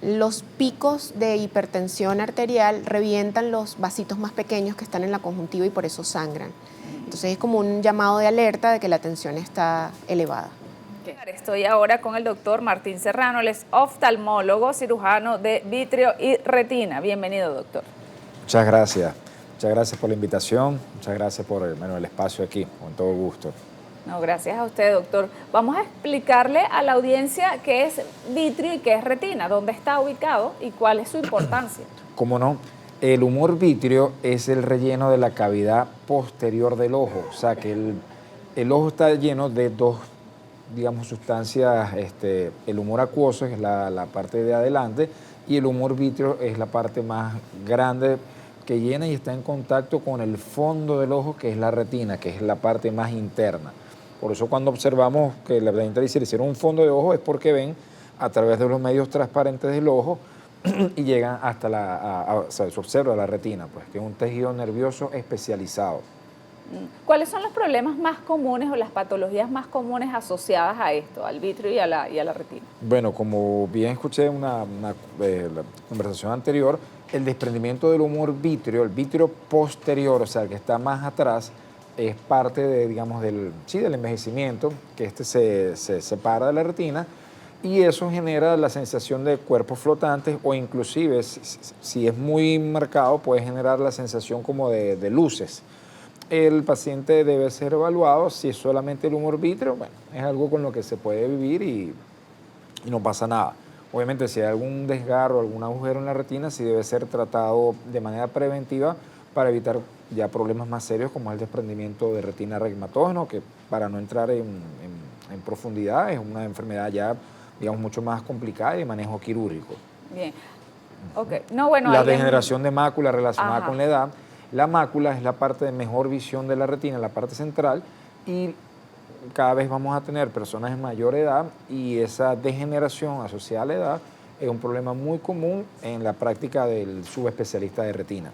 Los picos de hipertensión arterial revientan los vasitos más pequeños que están en la conjuntiva y por eso sangran. Entonces es como un llamado de alerta de que la tensión está elevada. Estoy ahora con el doctor Martín Serrano, él es oftalmólogo, cirujano de vitrio y retina. Bienvenido, doctor. Muchas gracias por la invitación, muchas gracias por el espacio aquí, con todo gusto. No, gracias a usted, doctor. Vamos a explicarle a la audiencia qué es vitrio y qué es retina, dónde está ubicado y cuál es su importancia. ¿Cómo no? El humor vitrio es el relleno de la cavidad posterior del ojo, o sea que el ojo está lleno de dos, digamos, sustancias, el humor acuoso es la parte de adelante y el humor vitrio es la parte más grande que llena y está en contacto con el fondo del ojo, que es la retina, que es la parte más interna. Por eso cuando observamos que la gente dice le hicieron un fondo de ojo es porque ven a través de los medios transparentes del ojo y llegan hasta o sea, se observa la retina, pues, que es un tejido nervioso especializado. ¿Cuáles son los problemas más comunes o las patologías más comunes asociadas a esto, al vitrio y a la retina? Bueno, como bien escuché en la conversación anterior, el desprendimiento del humor vitrio, el vitrio posterior, o sea, el que está más atrás, es parte de, digamos, del envejecimiento, que se separa de la retina, y eso genera la sensación de cuerpos flotantes o inclusive, si es muy marcado, puede generar la sensación como de luces. El paciente debe ser evaluado. Si es solamente el humor vitrio, bueno, es algo con lo que se puede vivir y no pasa nada. Obviamente, si hay algún desgarro, algún agujero en la retina, sí debe ser tratado de manera preventiva para evitar ya problemas más serios como el desprendimiento de retina regmatógeno, que para no entrar en profundidad es una enfermedad ya, digamos, mucho más complicada y de manejo quirúrgico. Bien. Okay. No, bueno, la degeneración de mácula relacionada Ajá. con la edad. La mácula es la parte de mejor visión de la retina, la parte central, y cada vez vamos a tener personas de mayor edad y esa degeneración asociada a la edad es un problema muy común en la práctica del subespecialista de retina.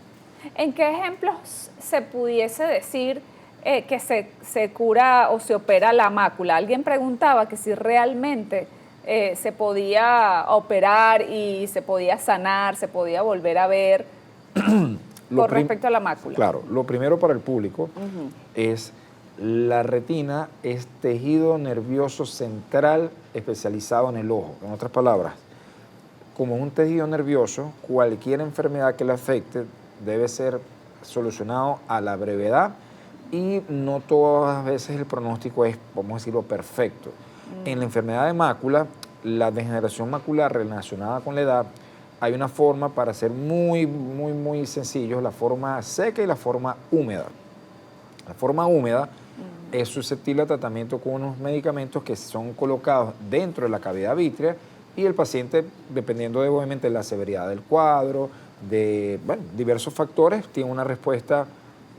¿En qué ejemplos se pudiese decir que se cura o se opera la mácula? Alguien preguntaba que si realmente se podía operar y se podía sanar, se podía volver a ver con respecto a la mácula. Claro, lo primero para el público es la retina es tejido nervioso central especializado en el ojo. En otras palabras, como un tejido nervioso, cualquier enfermedad que le afecte debe ser solucionado a la brevedad y no todas las veces el pronóstico es, vamos a decirlo, perfecto. En la enfermedad de mácula, la degeneración macular relacionada con la edad, hay una forma para ser muy sencillos, la forma seca y la forma húmeda. La forma húmeda es susceptible a tratamiento con unos medicamentos que son colocados dentro de la cavidad vítrea y el paciente, dependiendo de, obviamente, la severidad del cuadro, de diversos factores, tiene una respuesta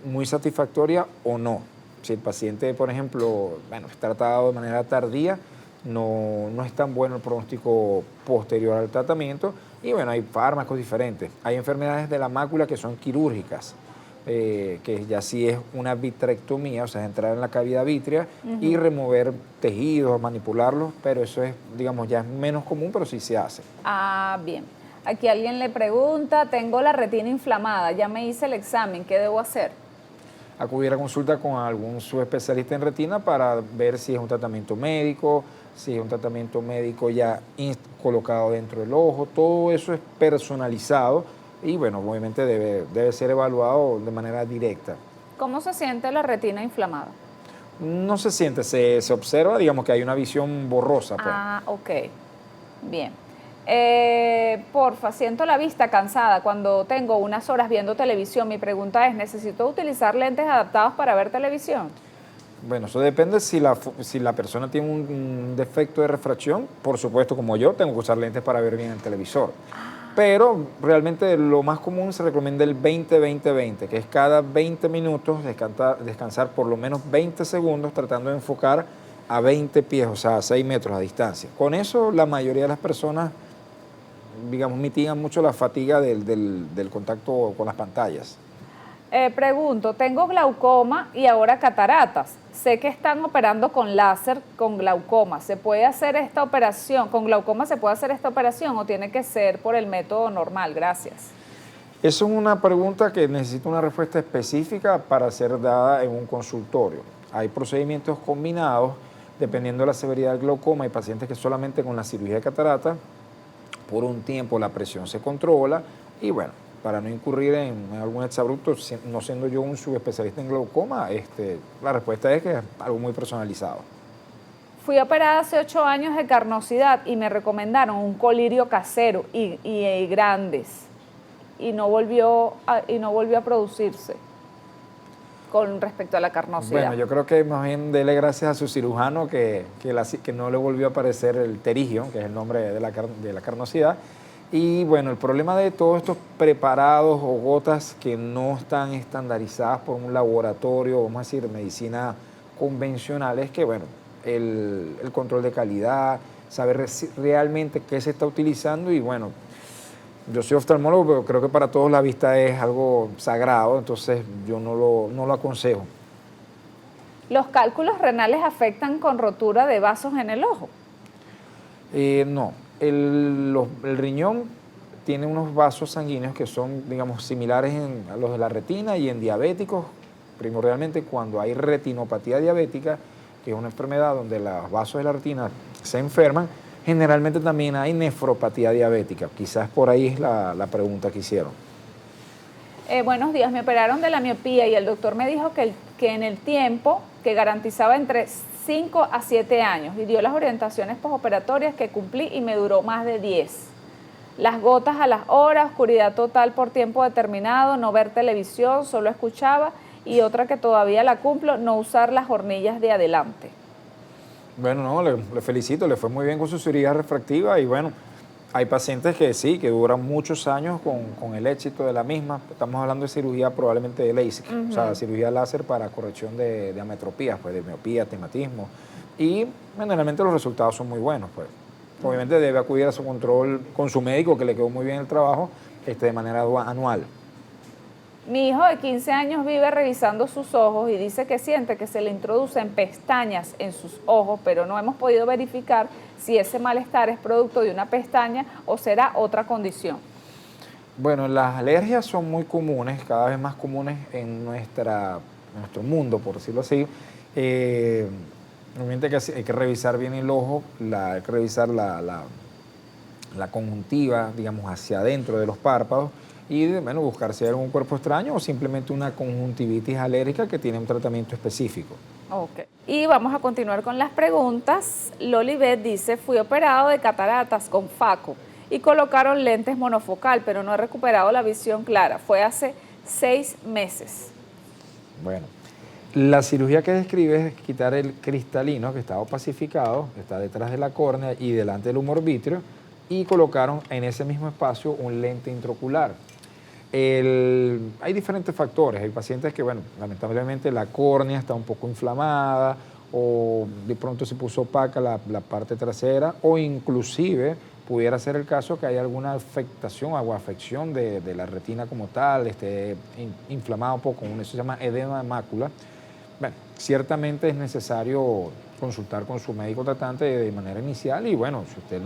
muy satisfactoria o no. Si el paciente, por ejemplo, bueno, es tratado de manera tardía, no es tan bueno el pronóstico posterior al tratamiento. Y bueno, hay fármacos diferentes. Hay enfermedades de la mácula que son quirúrgicas, que ya sí es una vitrectomía, o sea, es entrar en la cavidad vítrea y remover tejidos, manipularlos, pero eso es, digamos, ya es menos común, pero sí se hace. Ah, bien. Aquí alguien le pregunta, tengo la retina inflamada, ya me hice el examen, ¿qué debo hacer? Acudir a consulta con algún subespecialista en retina para ver si es un tratamiento médico, si es un tratamiento médico ya colocado dentro del ojo. Todo eso es personalizado y, bueno, obviamente debe ser evaluado de manera directa. ¿Cómo se siente la retina inflamada? No se siente, se observa, digamos que hay una visión borrosa. Pues. Ah, ok. Bien. Porfa, siento la vista cansada cuando tengo unas horas viendo televisión. Mi pregunta es, ¿necesito utilizar lentes adaptados para ver televisión? Bueno, eso depende si la persona tiene un defecto de refracción. Por supuesto, como yo, tengo que usar lentes para ver bien el televisor. Pero realmente lo más común se recomienda el 20-20-20, que es cada 20 minutos descansar por lo menos 20 segundos tratando de enfocar a 20 pies, o sea, a 6 metros a distancia. Con eso la mayoría de las personas, digamos, mitigan mucho la fatiga del contacto con las pantallas. Pregunto, tengo glaucoma y ahora cataratas. Sé que están operando con láser con glaucoma. ¿Se puede hacer esta operación? ¿Con glaucoma se puede hacer esta operación o tiene que ser por el método normal? Gracias. Eso es una pregunta que necesita una respuesta específica para ser dada en un consultorio. Hay procedimientos combinados, dependiendo de la severidad del glaucoma. Hay pacientes que solamente con la cirugía de catarata, por un tiempo la presión se controla y, bueno, para no incurrir en algún exabrupto, no siendo yo un subespecialista en glaucoma, la respuesta es que es algo muy personalizado. Fui operada hace 8 años de carnosidad y me recomendaron un colirio casero y grandes y no volvió a producirse con respecto a la carnosidad. Bueno, yo creo que más bien dele gracias a su cirujano que no le volvió a aparecer el terigio, que es el nombre de la carnosidad. Y bueno, el problema de todos estos preparados o gotas que no están estandarizadas por un laboratorio, vamos a decir, medicina convencional, es que, bueno, el control de calidad, saber realmente qué se está utilizando y, bueno, yo soy oftalmólogo, pero creo que para todos la vista es algo sagrado, entonces yo no lo aconsejo. ¿Los cálculos renales afectan con rotura de vasos en el ojo? No. El riñón tiene unos vasos sanguíneos que son, digamos, similares a los de la retina y en diabéticos, primordialmente cuando hay retinopatía diabética, que es una enfermedad donde los vasos de la retina se enferman, generalmente también hay nefropatía diabética. Quizás por ahí es la pregunta que hicieron. Buenos días, me operaron de la miopía y el doctor me dijo que en el tiempo que garantizaba entre 5 a 7 años y dio las orientaciones postoperatorias que cumplí y me duró más de 10. Las gotas a las horas, oscuridad total por tiempo determinado, no ver televisión, solo escuchaba y otra que todavía la cumplo, no usar las hornillas de adelante. Bueno, no, le felicito, le fue muy bien con su cirugía refractiva y bueno, hay pacientes que sí, que duran muchos años con el éxito de la misma. Estamos hablando de cirugía probablemente de LASIK, o sea, cirugía láser para corrección de ametropías, pues de miopía, astigmatismo. Y generalmente los resultados son muy buenos, pues. Obviamente debe acudir a su control con su médico, que le quedó muy bien el trabajo, de manera anual. Mi hijo de 15 años vive revisando sus ojos y dice que siente que se le introducen pestañas en sus ojos, pero no hemos podido verificar si ese malestar es producto de una pestaña o será otra condición. Bueno, las alergias son muy comunes, cada vez más comunes en nuestro mundo, por decirlo así. Obviamente hay que revisar bien el ojo, hay que revisar la conjuntiva, digamos, hacia adentro de los párpados, y bueno, buscar si hay algún cuerpo extraño o simplemente una conjuntivitis alérgica que tiene un tratamiento específico. Ok. Y vamos a continuar con las preguntas. Lolibet dice, fui operado de cataratas con Faco y colocaron lentes monofocal, pero no he recuperado la visión clara. Fue hace 6 meses. Bueno, la cirugía que describe es quitar el cristalino que está opacificado, que está detrás de la córnea y delante del humor vítreo, y colocaron en ese mismo espacio un lente intraocular. Hay diferentes factores. Hay pacientes que, bueno, lamentablemente la córnea está un poco inflamada o de pronto se puso opaca la parte trasera, o inclusive pudiera ser el caso que hay alguna afectación o afección de la retina como tal, esté inflamado un poco, eso se llama edema de mácula. Bueno, ciertamente es necesario consultar con su médico tratante de manera inicial y bueno, si usted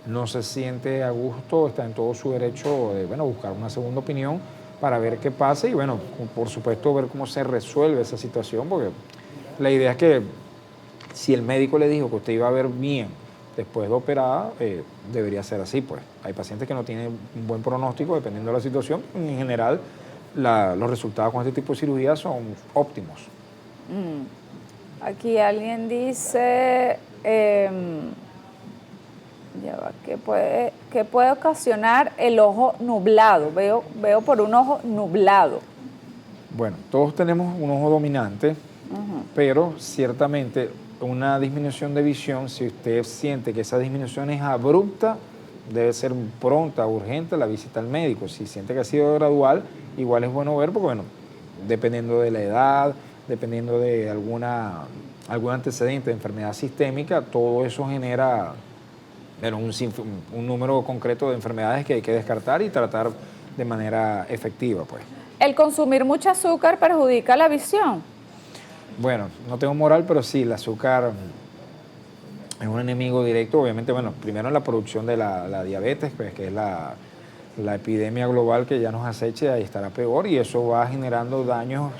no se siente a gusto, está en todo su derecho de bueno, buscar una segunda opinión para ver qué pasa y bueno, por supuesto ver cómo se resuelve esa situación, porque la idea es que si el médico le dijo que usted iba a ver bien después de operada, debería ser así, pues. Hay pacientes que no tienen un buen pronóstico dependiendo de la situación. En general, los resultados con este tipo de cirugía son óptimos. Aquí alguien dice, que puede ocasionar el ojo nublado. Veo por un ojo nublado. Bueno, todos tenemos un ojo dominante, pero ciertamente una disminución de visión, si usted siente que esa disminución es abrupta, debe ser pronta, urgente la visita al médico. Si siente que ha sido gradual, igual es bueno ver, porque bueno, dependiendo de la edad, dependiendo de algún antecedente de enfermedad sistémica, todo eso genera bueno, un número concreto de enfermedades que hay que descartar y tratar de manera efectiva, pues. ¿El consumir mucho azúcar perjudica la visión? Bueno, no tengo moral, pero sí, el azúcar es un enemigo directo, obviamente, bueno, primero en la producción de la diabetes, pues, que es la epidemia global que ya nos acecha, ahí estará peor, y eso va generando daños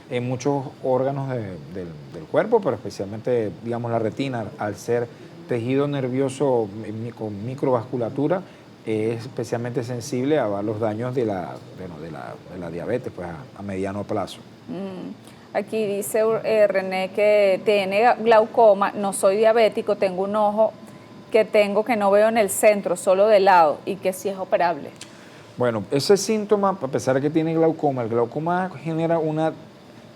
en muchos órganos del cuerpo, pero especialmente, digamos, la retina, al ser tejido nervioso con microvasculatura, es especialmente sensible a los daños de la diabetes, pues, a mediano plazo. Aquí dice René que tiene glaucoma, no soy diabético, tengo un ojo que no veo en el centro, solo de lado, y que sí es operable. Bueno, ese síntoma, a pesar de que tiene glaucoma, el glaucoma genera una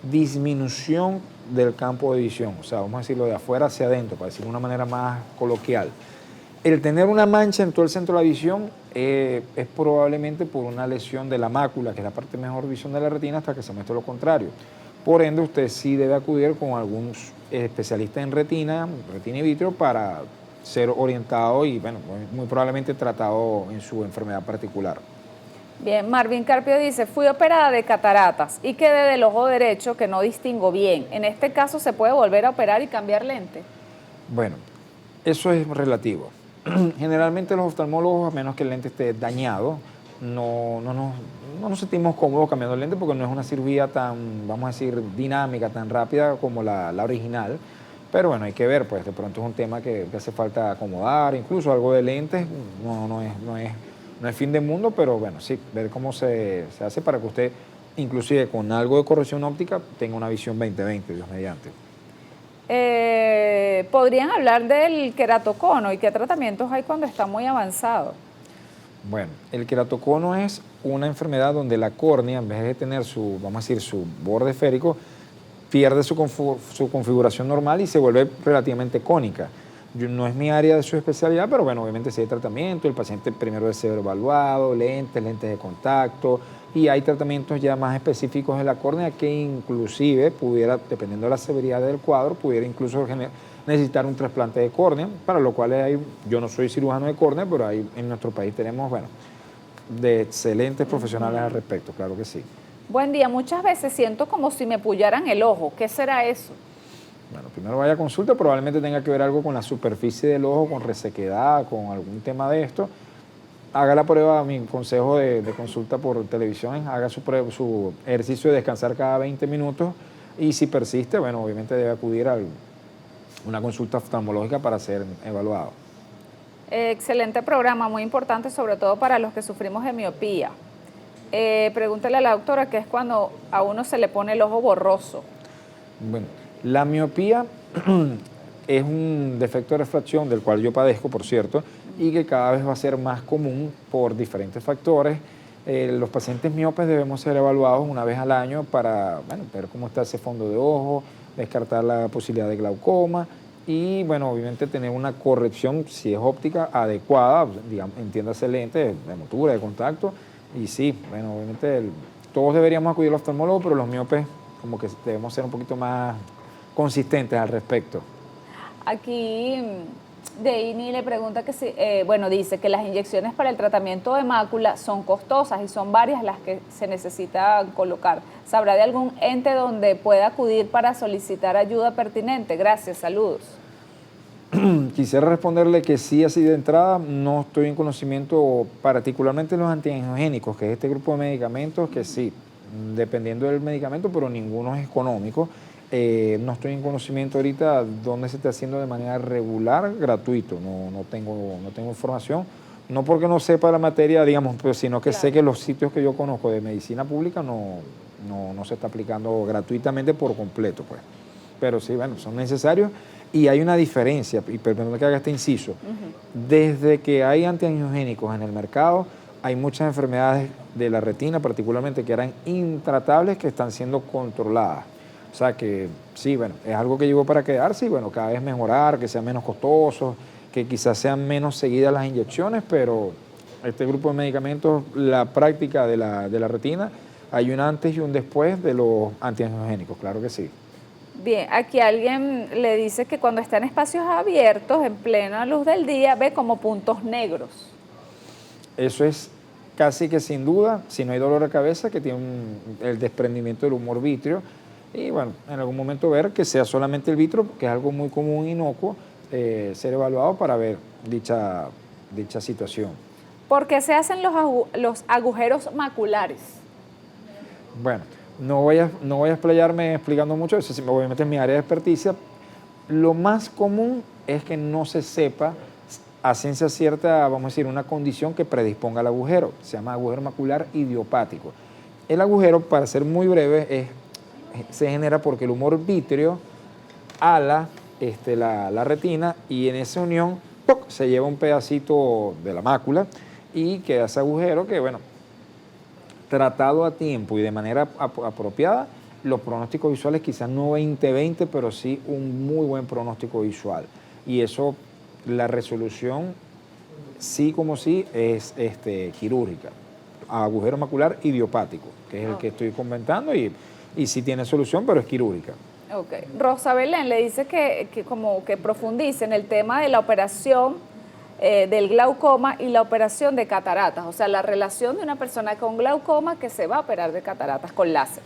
disminución del campo de visión, o sea, vamos a decirlo de afuera hacia adentro, para decirlo de una manera más coloquial. El tener una mancha en todo el centro de la visión es probablemente por una lesión de la mácula, que es la parte mejor visión de la retina, hasta que se muestre lo contrario. Por ende, usted sí debe acudir con algún especialista en retina y vitrio, para ser orientado y, bueno, muy probablemente tratado en su enfermedad particular. Bien, Marvin Carpio dice, fui operada de cataratas y quedé del ojo derecho que no distingo bien. ¿En este caso se puede volver a operar y cambiar lente? Bueno, eso es relativo. Generalmente los oftalmólogos, a menos que el lente esté dañado, no nos sentimos cómodos cambiando el lente, porque no es una cirugía tan, vamos a decir, dinámica, tan rápida como la original. Pero bueno, hay que ver, pues de pronto es un tema que hace falta acomodar, incluso algo de lentes, no es fin del mundo, pero bueno, sí, ver cómo se hace para que usted, inclusive con algo de corrección óptica, tenga una visión 20/20, Dios mediante. ¿Podrían hablar del queratocono y qué tratamientos hay cuando está muy avanzado? Bueno, el queratocono es una enfermedad donde la córnea, en vez de tener vamos a decir, su borde esférico, pierde su configuración normal y se vuelve relativamente cónica. No es mi área de su especialidad, pero bueno, obviamente si hay tratamiento, el paciente primero debe ser evaluado, lentes de contacto, y hay tratamientos ya más específicos de la córnea que inclusive pudiera, dependiendo de la severidad del cuadro, pudiera incluso necesitar un trasplante de córnea, para lo cual yo no soy cirujano de córnea, pero en nuestro país tenemos, bueno, de excelentes profesionales al respecto, claro que sí. Buen día, muchas veces siento como si me pullaran el ojo, ¿qué será eso? Bueno, primero vaya a consulta, probablemente tenga que ver algo con la superficie del ojo, con resequedad, con algún tema de esto. Haga la prueba, mi consejo de consulta por televisión, haga su ejercicio de descansar cada 20 minutos y si persiste, bueno, obviamente debe acudir a una consulta oftalmológica para ser evaluado. Excelente programa, muy importante, sobre todo para los que sufrimos de miopía. Pregúntale a la doctora qué es cuando a uno se le pone el ojo borroso. Bueno, la miopía es un defecto de refracción del cual yo padezco, por cierto, y que cada vez va a ser más común por diferentes factores. Los pacientes miopes debemos ser evaluados una vez al año para ver cómo está ese fondo de ojo, descartar la posibilidad de glaucoma y, bueno, obviamente tener una corrección, si es óptica, adecuada, digamos, entiéndase lente de montura, de contacto, Y sí, bueno, obviamente todos deberíamos acudir al oftalmólogo, pero los miopes como que debemos ser un poquito más consistentes al respecto. Aquí Deini le pregunta que si, bueno, dice que las inyecciones para el tratamiento de mácula son costosas y son varias las que se necesitan colocar. ¿Sabrá de algún ente donde pueda acudir para solicitar ayuda pertinente? Gracias, saludos. Quisiera responderle que sí, así de entrada, no estoy en conocimiento, particularmente los antiangiogénicos, que es este grupo de medicamentos que sí, dependiendo del medicamento, pero ninguno es económico. No estoy en conocimiento ahorita dónde se está haciendo de manera regular, gratuito, no tengo información, no porque no sepa la materia, digamos, pero sino que sé que los sitios que yo conozco de medicina pública no se está aplicando gratuitamente por completo, pues. Pero sí, bueno, son necesarios y hay una diferencia, y permítame que haga este inciso, desde que hay antiangiogénicos en el mercado, hay muchas enfermedades de la retina particularmente que eran intratables que están siendo controladas. O sea que sí, bueno, es algo que llegó para quedarse y bueno, cada vez mejorar, que sea menos costoso, que quizás sean menos seguidas las inyecciones, pero este grupo de medicamentos, la práctica de la retina, hay un antes y un después de los antiangiogénicos, claro que sí. Bien, aquí alguien le dice que cuando está en espacios abiertos, en plena luz del día, ve como puntos negros. Eso es casi que sin duda, si no hay dolor de cabeza, que tiene el desprendimiento del humor vítreo. Y bueno, en algún momento ver que sea solamente el vitro, que es algo muy común e inocuo, ser evaluado para ver dicha situación. ¿Por qué se hacen los agujeros maculares? Bueno, no voy a explayarme explicando mucho, eso sí, obviamente es mi área de experticia. Lo más común es que no se sepa a ciencia cierta, vamos a decir, una condición que predisponga al agujero. Se llama agujero macular idiopático. El agujero, para ser muy breve, se genera porque el humor vítreo ala la retina y en esa unión ¡poc!, se lleva un pedacito de la mácula y queda ese agujero que, bueno, tratado a tiempo y de manera apropiada, los pronósticos visuales quizás no 20/20, pero sí un muy buen pronóstico visual. Y eso, la resolución, sí como sí, es quirúrgica. Agujero macular idiopático, que es el que estoy comentando y sí tiene solución, pero es quirúrgica. Ok. Rosa Belén le dice que como que profundice en el tema de la operación del glaucoma y la operación de cataratas, o sea, la relación de una persona con glaucoma que se va a operar de cataratas con láser.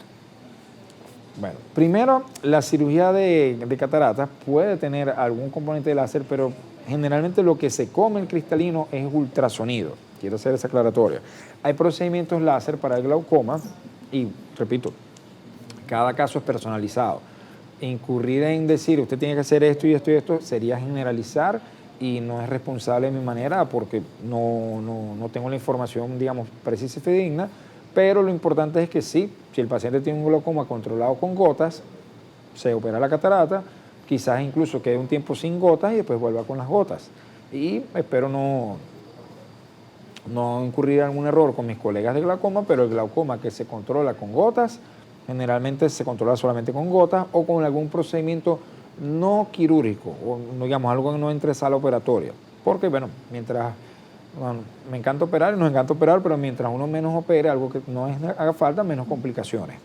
Bueno, primero, la cirugía de cataratas puede tener algún componente de láser, pero generalmente lo que se come el cristalino es ultrasonido. Quiero hacer esa aclaratoria. Hay procedimientos láser para el glaucoma y, repito, cada caso es personalizado. Incurrir en decir, usted tiene que hacer esto y esto y esto, sería generalizar y no es responsable de mi manera porque no tengo la información, digamos, precisa y fidedigna, pero lo importante es que sí, si el paciente tiene un glaucoma controlado con gotas, se opera la catarata, quizás incluso quede un tiempo sin gotas y después vuelva con las gotas. Y espero no incurrir en algún error con mis colegas de glaucoma, pero el glaucoma que se controla con gotas, generalmente se controla solamente con gotas o con algún procedimiento no quirúrgico, o digamos algo que no entre sala operatoria. Porque, bueno, me encanta operar y nos encanta operar, pero mientras uno menos opere, algo que no haga falta, menos complicaciones.